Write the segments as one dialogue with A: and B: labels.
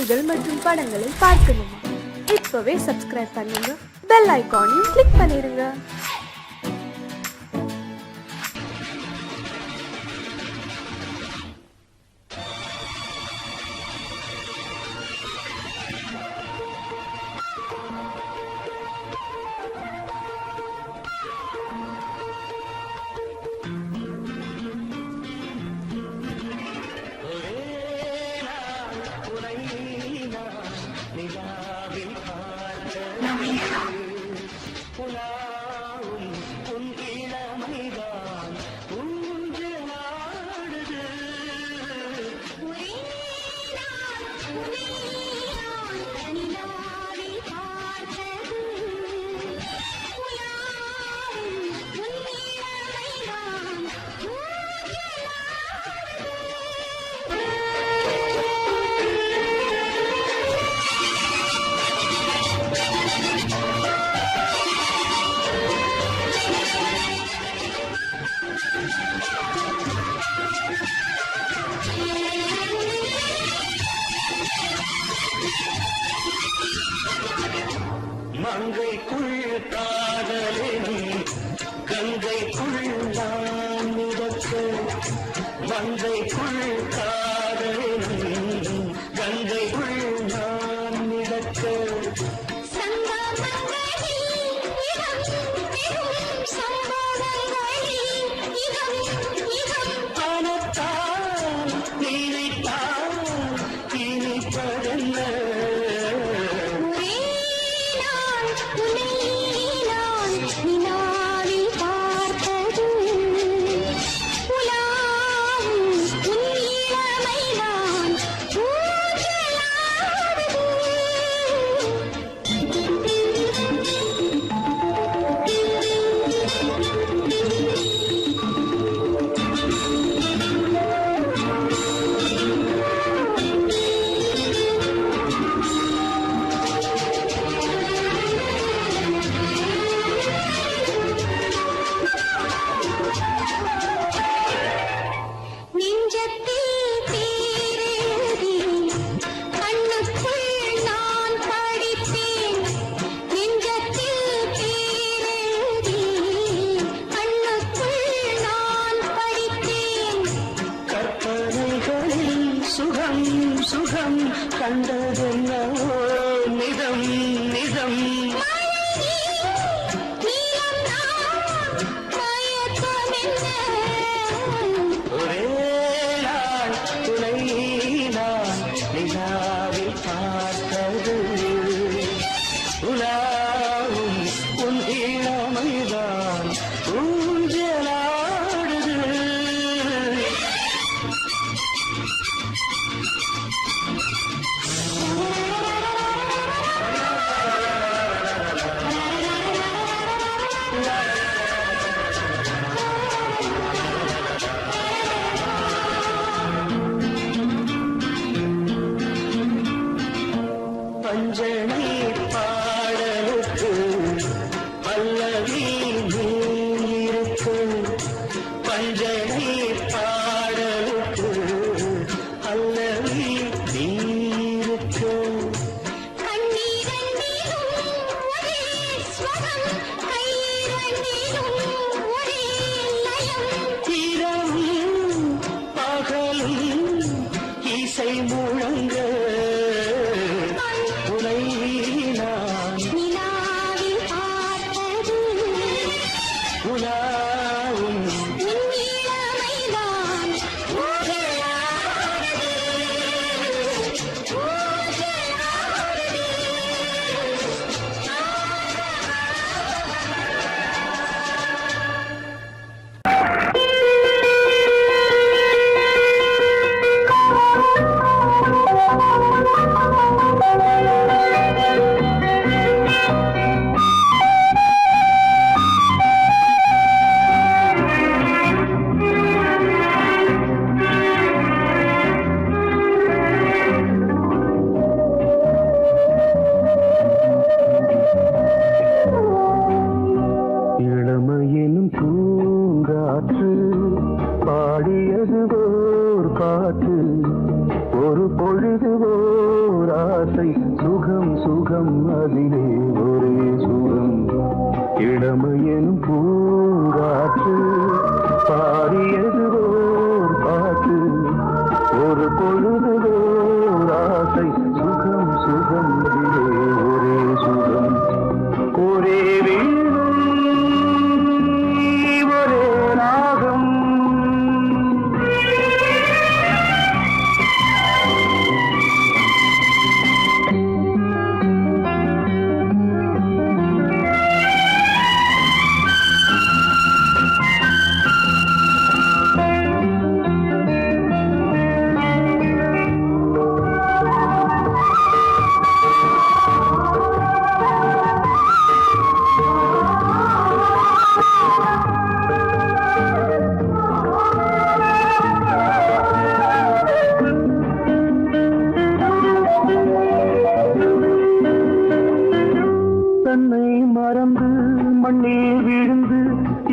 A: பாடல்கள் மற்றும் படங்களை பார்க்கணுமா? இப்பவே சப்ஸ்கிரைப் பண்ணுங்க, பெல் ஐகானையும் கிளிக் பண்ணிருங்க.
B: மங்கைக்குள் காதலின் கங்கைக்குள் நான் மிதக்க, மங்கைக்குள் காதலின் கங்கைக்குள் நான் மிதக்க, பணத்தால் நினைத்தால் இனிப்பதென்ன, சுகம் சுகம் கண்டதென்னவோ நிதம் நிதம், ஒரே நாள் துணை நான் நிலாவில் பார்த்தது, உலாவும் உன் இளமைதான் ஊஞ்சலாடுது. சுகம் அதிலே ஒரே சுகம் இளமையெனும் பூங்காற்று பாடியது ஓர் பாட்டு ஒரு பொழுதுவோர் ஆசை சுகம் சுகம் அதிலே ஒரே சுகம் ஒரே வீணை ஒரே ராகம் தன்னை மறந்து மண்ணில் விழுந்து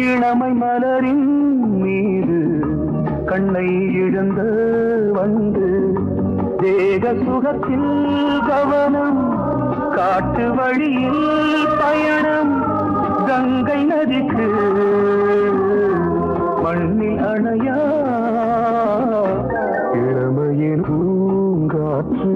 B: இளமை மலரின் மீது கண்ணை இழந்த வந்து தேக சுகத்தில் கவனம் காட்டு வழியில் பயணம் கங்கை நதிக்கு மண்ணில் அணையா இளமையின் பூங்காற்று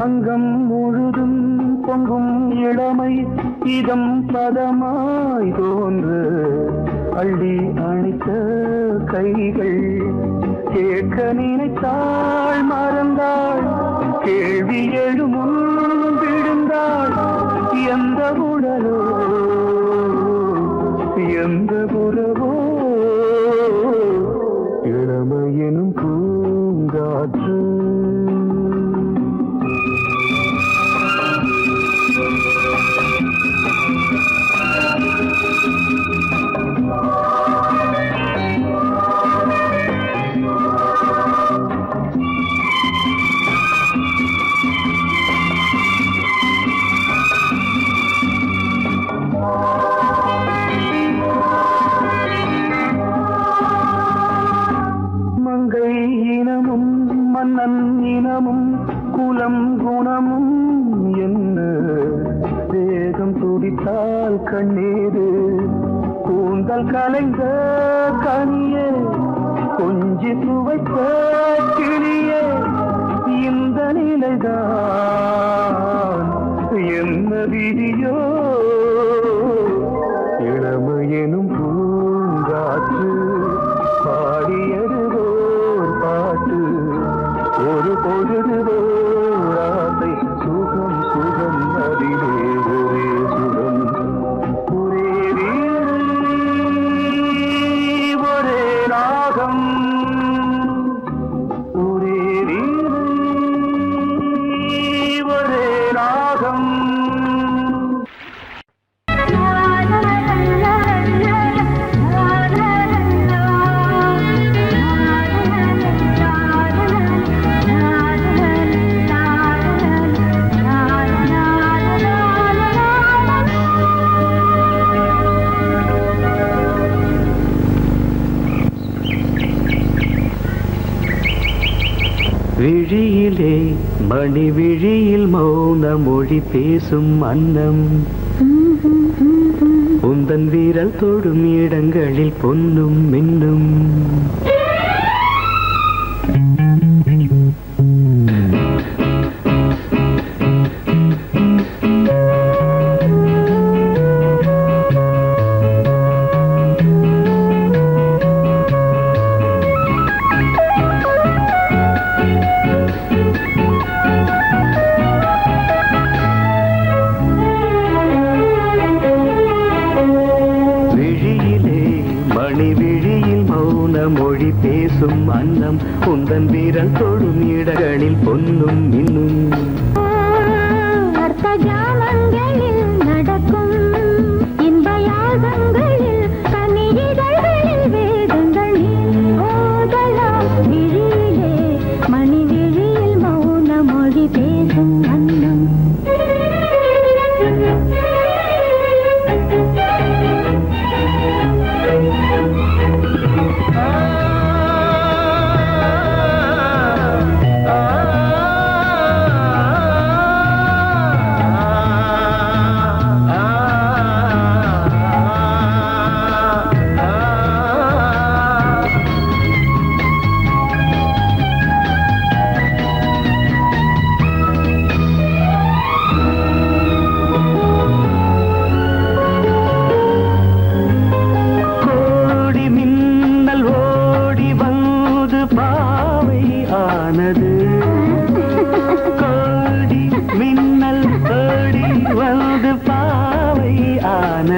B: அங்கம் முழுதும் பொங்கும் இளமை இதம் பதமாய் தோன்று அள்ளி அணைத்த கைகள் கேட்க நினைத்தாள் மறந்தாள் கேள்வி எழுமுன் விழுந்தாள் எந்த உடலோ எந்த புறவோ இளமையெனும் பூங்காற்று மங்கை இனமும் மன்னன் இனமும் குலம் குணமும் என்ன வேகம் துடித்தால் கண்ணீரு கூந்தல் கலைந்த கனியே கொஞ்சி துவைத்த கிளியே இந்த நிலைதான் என்ன விதியோ இளமையெனும் பூங்காற்று பாடியதுவோர் பாட்டு ஒரு பொழுதுவோர் ஆசை சுகம் சுகம் அதிலே ஒரே சுகம் ஒரே வீணை ஒரே ராகம் ஒரே வீணை ஒரே ராகம் விழியிலே மணி விழியில் மௌன மொழி பேசும் அன்னம் உந்தன் வீரல் தொடும் இடங்களில் பொன்னும் மின்னும் மொழி பேசும் அன்னம் உந்தன் வீரல் தொடும் இடங்களில் பொன்னும் மின்னும்
C: அர்த்த ஜாமங்களில் நடக்கும் இன்ப யாகங்களில்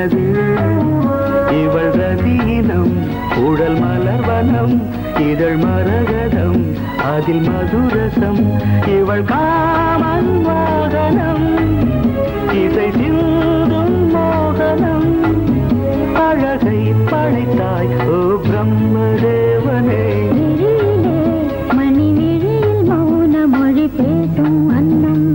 B: உள்ளது இவள் ரதீனம் உடல் மலர்வனம் இதழ் மரகதம் அதில் மதுரசம் இவள் காமன் வாகனம் இசை சிந்தும் மோகனம் அழகை படைத்தாய் ஓ பிரம்மதேவனே
C: மணி விழியில் மௌன மொழி பேசும் அன்னம்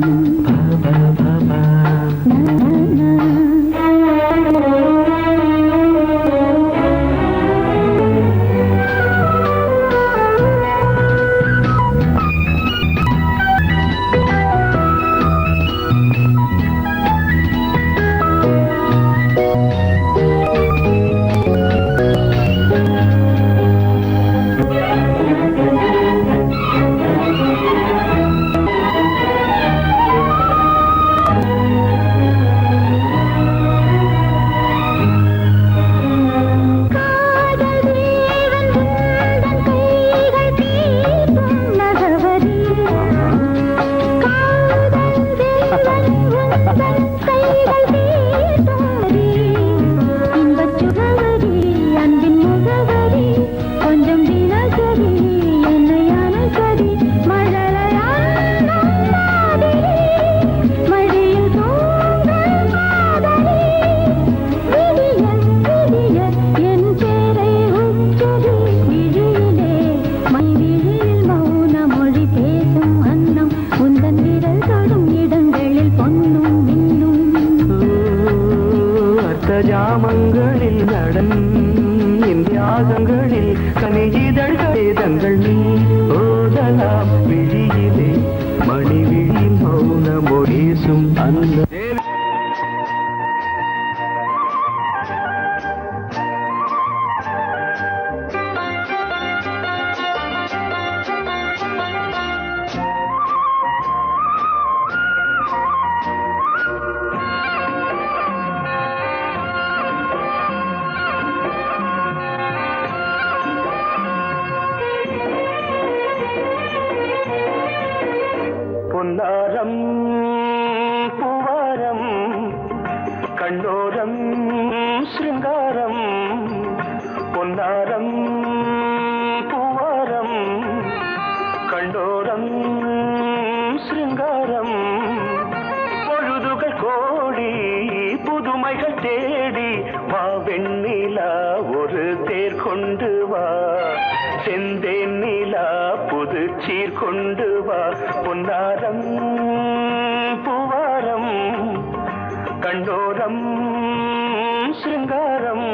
B: ஜாமங்களில் நடன் இந்தியாகங்களில் கனியிதழ்கள் வேதங்கள் நீ ஓதலாம் விழியிலே மணி விழியில் மௌன மொழிசும் அந்த பொன்னாரம் பூவாரம் கண்ணோரம் சிருங்காரம் பொன்னாரம் பூவாரம் கண்ணோரம் சிருங்காரம் பொழுதுகள் கோடி புதுமைகள் தேடி வா வெண்ணிலா ஒரு தேர் கொண்டு வா செந்தேன் நிலா புது சீர் கொண்டு வா பொன்னாரம் பூவாரம் கண்டோரம் சிருங்காரம்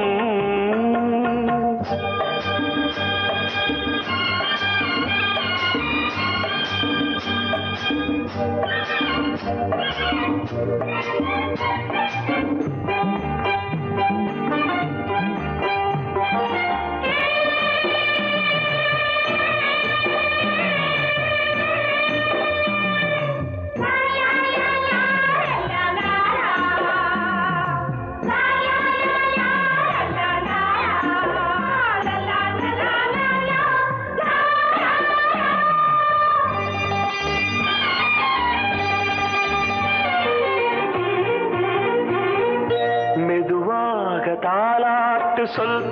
B: தாலாட்டு சொல்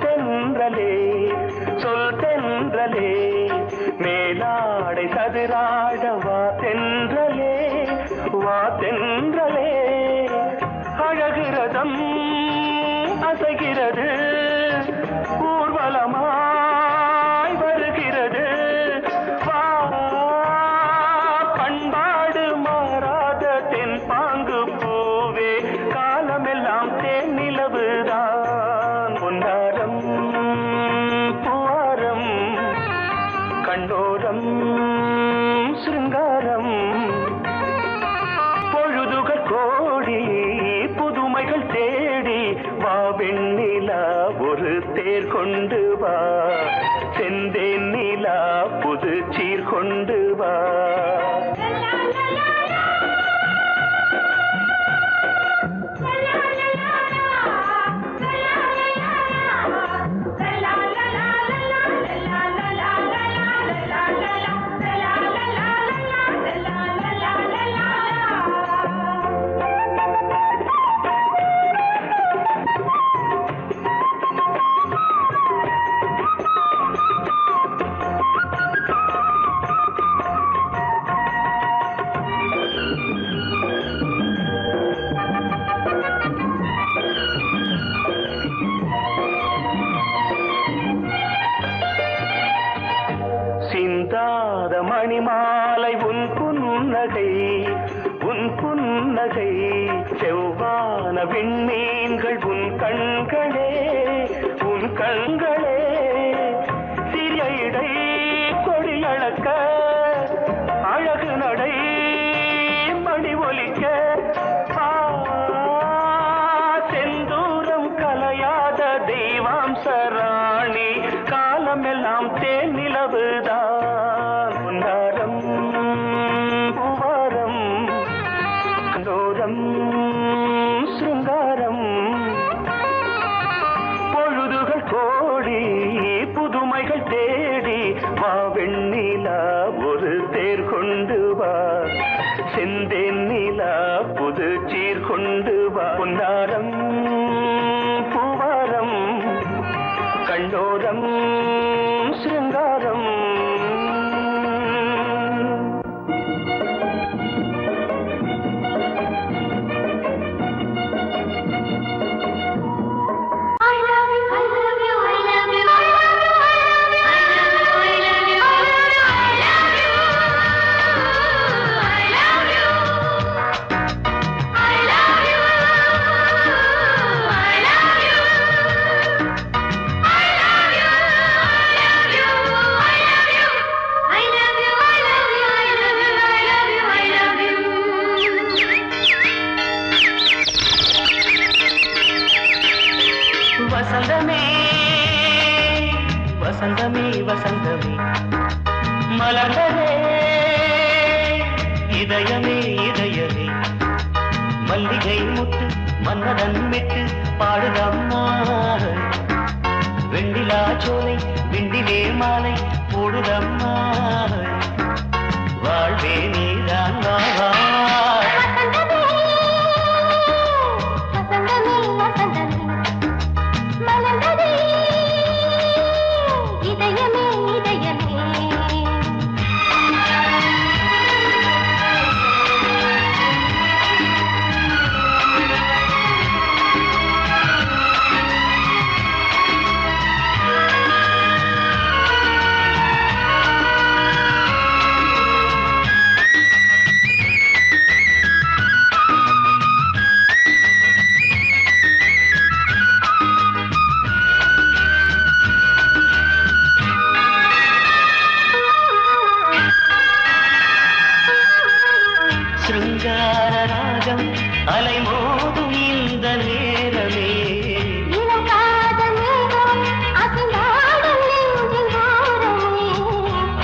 B: தென்றலே மேலாடை சதுராட வா தென்றலே அழகிறதம் அசைகிறது ஊர்வலமாய் வருகிறது வா பண்பாடு மாறாத தென் பாங்கு பூவே காலமெல்லாம் தேன் நிலவுதான் பொன்னாரம் பூவாரம் கண்ணோரம் சிருங்காரம் பொழுதுகள் கோடி புதுமைகள் தேடி வா வெண்ணிலா ஒரு தேர் கொண்டு வா செந்தேன் நிலா புது சீர் கொண்டு வா புன்னகை செவ்வான விண்மீன்கள் உன் கண்களே உன் கண்களே சிறிய இடை கொடியளக்க அழகு நடை மணி ஒலிக்க செந்தூரம் கலையாத தெய்வாம்சராணி காலமெல்லாம் தேன் நிலவுதான் உன்னாரம் பூவாரம் கண்டோரம் சிருங்காரம் பொழுதுகள் கோடி புதுமைகள் தேடி வா வெண்ணிலா ஒரு தேர் கொண்டு வா செந்தேன் நிலா புது சீர் கொண்டு வா பொன்னாரம் பூவாரம் கண்டோரம் சிருங்காரம் வசந்தமே வசந்தமே வசந்தமே மலர்ந்ததே இதயமே இதயமே மல்லிகை முட்டு மன்னதன் விட்டு பாடுதம்மா வெண்ணிலா சோலை விண்டிலே மாலை போடுதம்மா வாழ்வே நீதான் வா சிருங்கார ராகம் அலைமோதும் இந்த நேரமே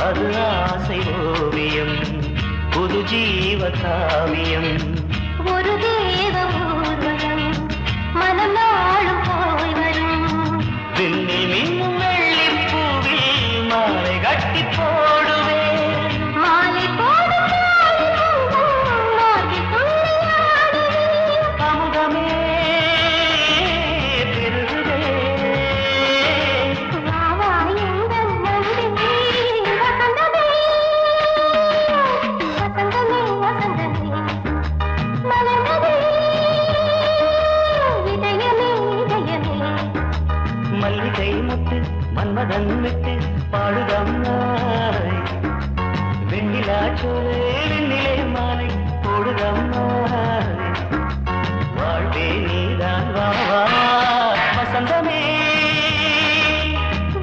B: அது ஆசை ஓவியம் புது ஜீவ காவியம்
C: ஒரு தேவ ஊர்வலம் மனம் நாளும் போய் வரும்
B: விண்ணில் மின்னும் வெள்ளி பூவில் மாலை கட்டி போடுவேன்
C: மாலை போடும்
B: அமுதமே பெருகுதே மல்லிகை முட்டு மன்மதன் விட்டு பாடுதம்மாய் வெண்ணிலா சோலை வெண்ணிலே மாலை போடுதம்மாய் வாழ்வே நீதான் வா வசந்தமே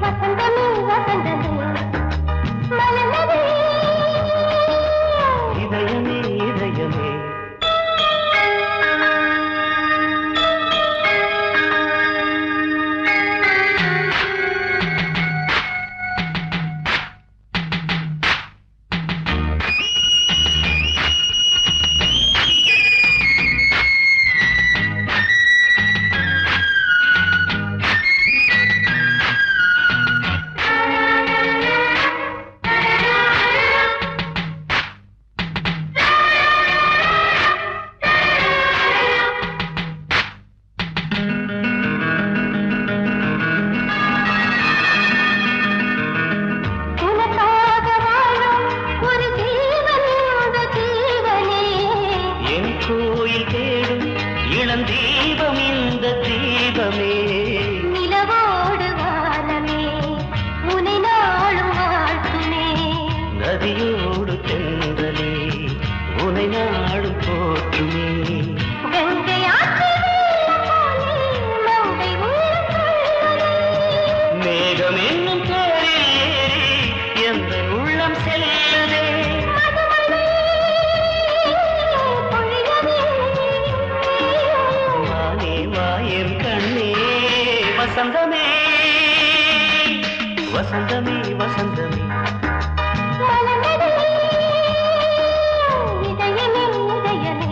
C: வசந்தமே வசந்தமே மலர்ந்ததே
B: இதயமே இதயமே வசந்தமே வசந்தமே வசந்தமே
C: மலர்ந்ததே இதயமே இதயமே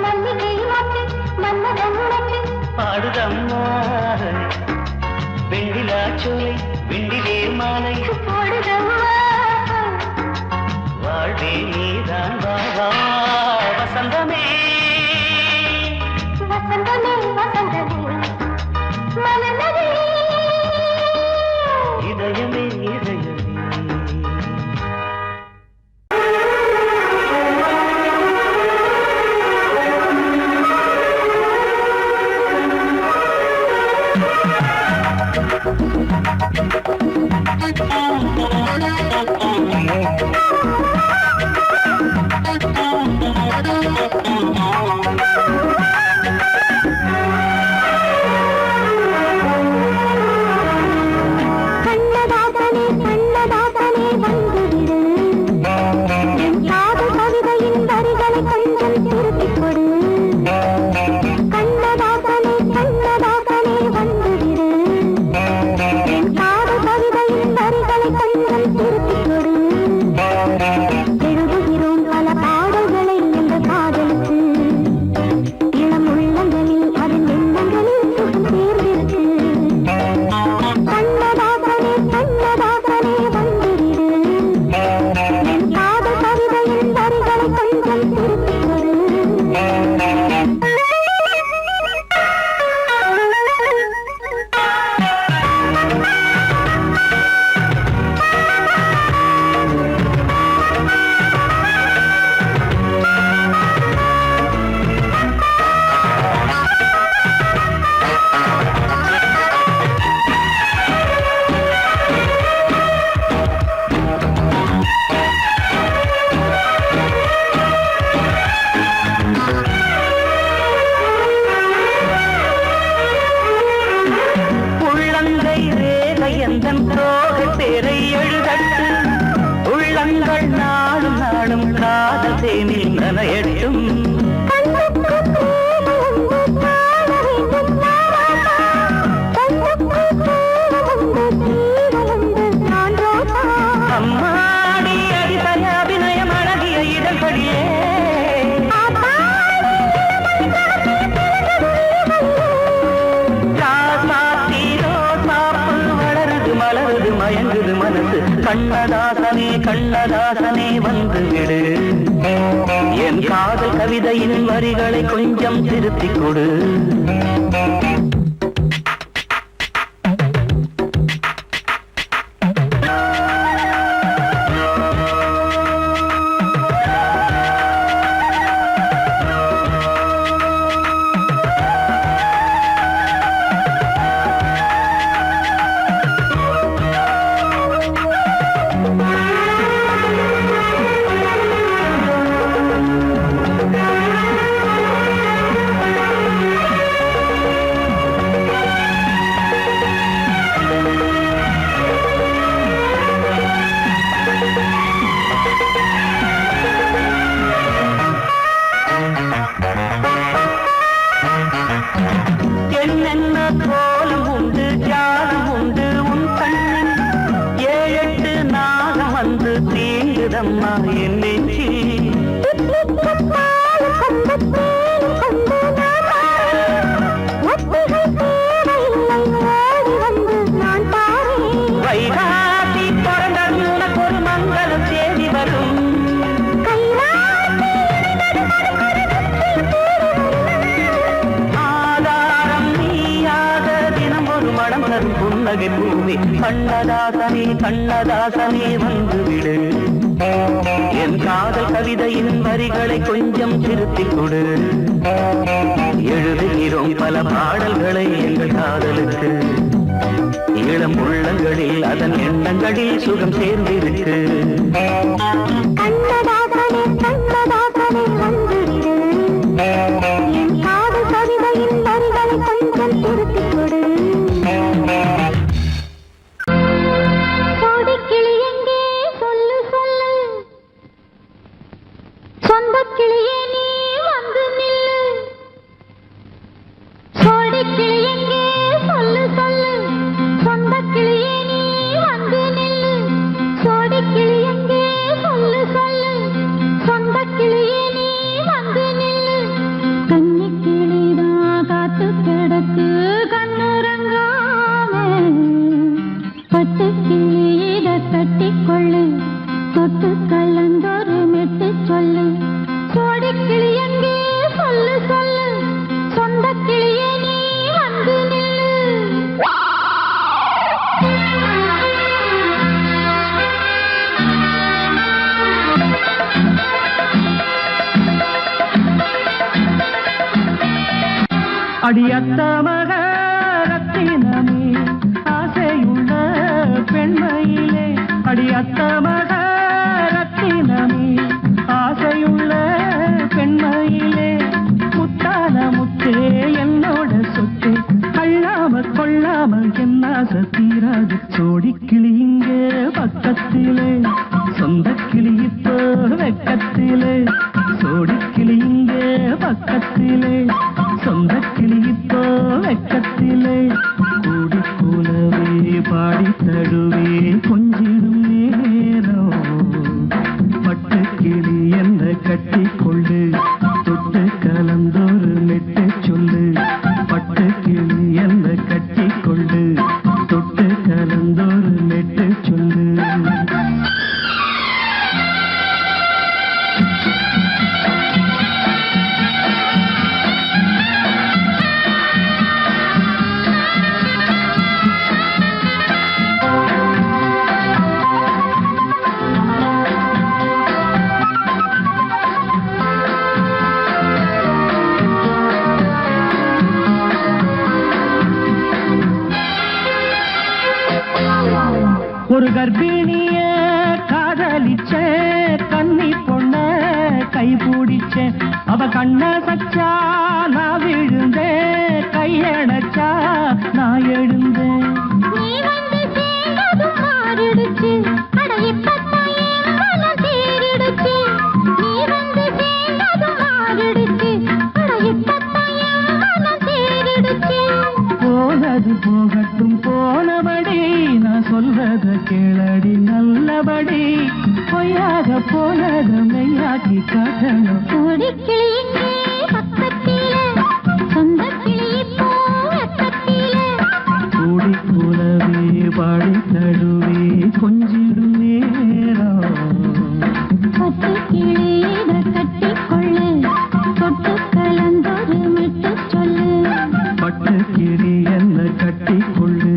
C: மல்லிகை மொட்டு மன்மதன் மொட்டு
B: பாடுதம்மா வெண்ணிலா சோலை வெண்ணிலே மாலை
C: போடுதம்மா
B: வாழ்வே நீதான் வா வா வசந்தமே
C: வசந்தமே வசந்தமே மலர்ந்ததே
B: இதயமே இதயமே
C: கண்ணதாசனே கண்ணதாசனே வந்துவிடு என் காதல் கவிதையின் வரிகளை கொஞ்சம் திருப்பிக் கொடு கண்ணதாசனே கண்ணதாசனே வந்துவிடு என் காதல் கவிதையின் வரிகளை கொஞ்சம் திருப்பிக் கொடு எழுதுகிறோம் பல பாடல்களை இந்த காதலுக்கு இளம் உள்ளங்களில் அதன் எண்ணங்களில் சுகம் சேர்ந்திருக்கு கண்ணதாசனே கண்ணதாசனே வந்துவிடு என் காதல் கவிதையின் வரிகளை கொஞ்சம் திருப்பிக் கொடு
B: உள்ளங்கை ரேகை எந்தன் தோகை பேரை எழுதட்டு உள்ளங்கள் நாளும் நாளும் காதல் தேனில் நனையட்டும் அம்மாடி அடித்தன அபிநயம் அழகிய இதழ்படியே வளருது மலருது மயங்குது மனசு கண்ணதாசனே கண்ணதாசனே வந்துவிடு என் காதல் கவிதையின் வரிகளை கொஞ்சம் திருத்திக் கொடு என்னென்ன கோலம் உண்டு ஜாலம் உண்டு உன் கண்ணில் ஏழெட்டு நாகம் வந்து தீங்குதம்மா என் நெஞ்சில் வைகாசி பிறந்தது உனக்கு ஒரு மங்களம் தேடி வரும் ஆதாரம் நீயாக தினம் ஒரு மடம் தரும் புன்னகை பூவே கண்ணதாசனே கண்ணதாசனே வந்துவிடு என் காதல் கவிதையின் வரிகளை கொஞ்சம் திருத்திக் கொடு எழுதுகிறோம் பல பாடல்களை எங்கள் காதலுக்கு இளம் உள்ளங்களில் அதன் எண்ணங்களில் சுகம் சேர்ந்திருக்கு
C: கண்ணதாசனே கண்ணதாசனே வந்துவிடு என் காதல் கவிதையின் வரிகளை கொஞ்சம் திருப்பிக் கொடு கோடிக்கிளி எங்கே சொல்லு சொல்லு சொந்தக் கிளியே நீ வந்து நில்லு கோடிக்கிளி எங்கே சொல்லு
B: அடியத்தமக ரத்தினமே ஆசையுள்ள பெண்மையிலே அடியத்தமக ரத்தினமே ஆசையுள்ள பெண்மையிலே முத்தான முத்தே என்னோட சொத்து கொள்ளாம என்ன தீராது சோடிக்கிளி இங்கே பக்கத்திலே சொந்த கிளி இப்போ வெக்கத்திலே சோடிக்கிளி இங்கே பக்கத்திலே சொந்த கிளி இப்போ வெக்கத்திலே கூடி கூலவே பாடி தடுவே கொஞ்சிடும் நேரம் பட்டு கிளி என்ன கட்டி கொண்டு தொட்டு கலந்தோறு மெட்டு சொல்லு பட்டு கிளி என்ன கட்டி கொண்டு தொட்டு கலந்தோறு மெட்டு சொல்லு ஒரு கர்ப்பிணிய காதலிச்ச கன்னி பொண்ண கை பிடிச்ச அவ கண்ண சச்சா நான் விழுந்தேன் கையடைச்சா நான் எழுந்தேன்
C: நீ வந்து சேர்ந்ததும் மாறிடுச்சு அட இப்பத்தான் என் மனம் தேறிடுச்சு நீ வந்து சேர்ந்ததும் மாறிடுச்சு அட இப்பத்தான் என் மனம் தேறிடுச்சு
B: போனது போகட்டும் போனபடி நான் சொல்றத கேளடி நல்லபடி பொய்யாக போனது மெய்யாக்கி காட்டணும்
C: கோடிக்கிளி இங்கே பக்கத்திலே சொந்த கிளி இப்போ வெக்கத்திலே
B: கூடி கூலவே பாடி தடுவே கொஞ்சிடும் நேரம்
C: பட்டு கிளியிட கட்டிக்கொள்ளு தொட்டு கலந்தொரு மிட்டு சொல்லு
B: பட்டு கிளி என்ன கட்டி கொள்ளு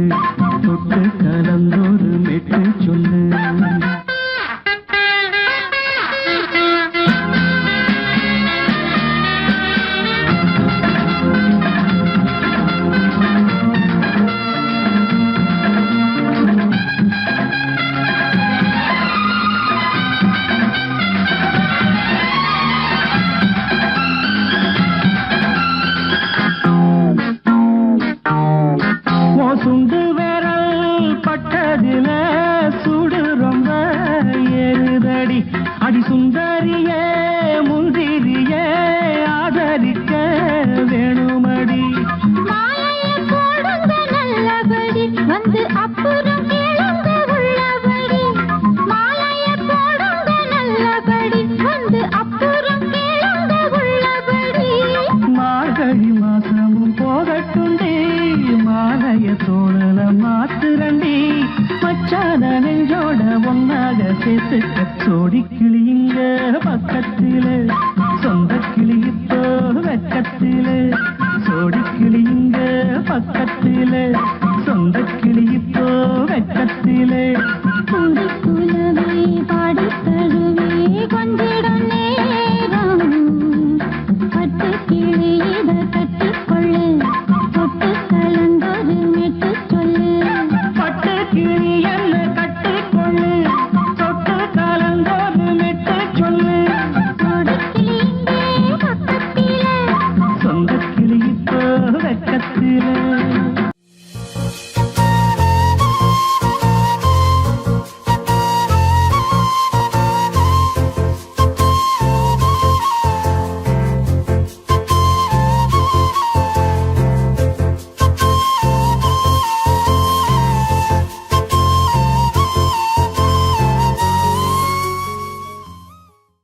B: தொட்டு கலந்தோறு மெட்டு சொல்லு சுண்டு விரல் பட்டதில சுடு ரொம்ப ஏறுதடி அடி சுந்தரியே முந்திரியே ஆதரிக்க வேணுமடி
C: மாலைய போடுங்க நல்லபடி வந்து அப்புறம் கேளுங்க உள்ளபடி மாலைய போடுங்க நல்லபடி வந்து அப்புறம் கேளுங்க உள்ளபடி
B: மார்கழி மாசமும் போகட்டுண்டி மாலைய தோழல மாத்துரண்டி மச்சான நெஞ்சோட ஒன்னாக சேர்த்துக்க சோடி கிளிங்க பக்கத்திலே சொந்த கிளி இப்போ வெக்கத்திலே சோடி கிளிங்க பக்கத்திலே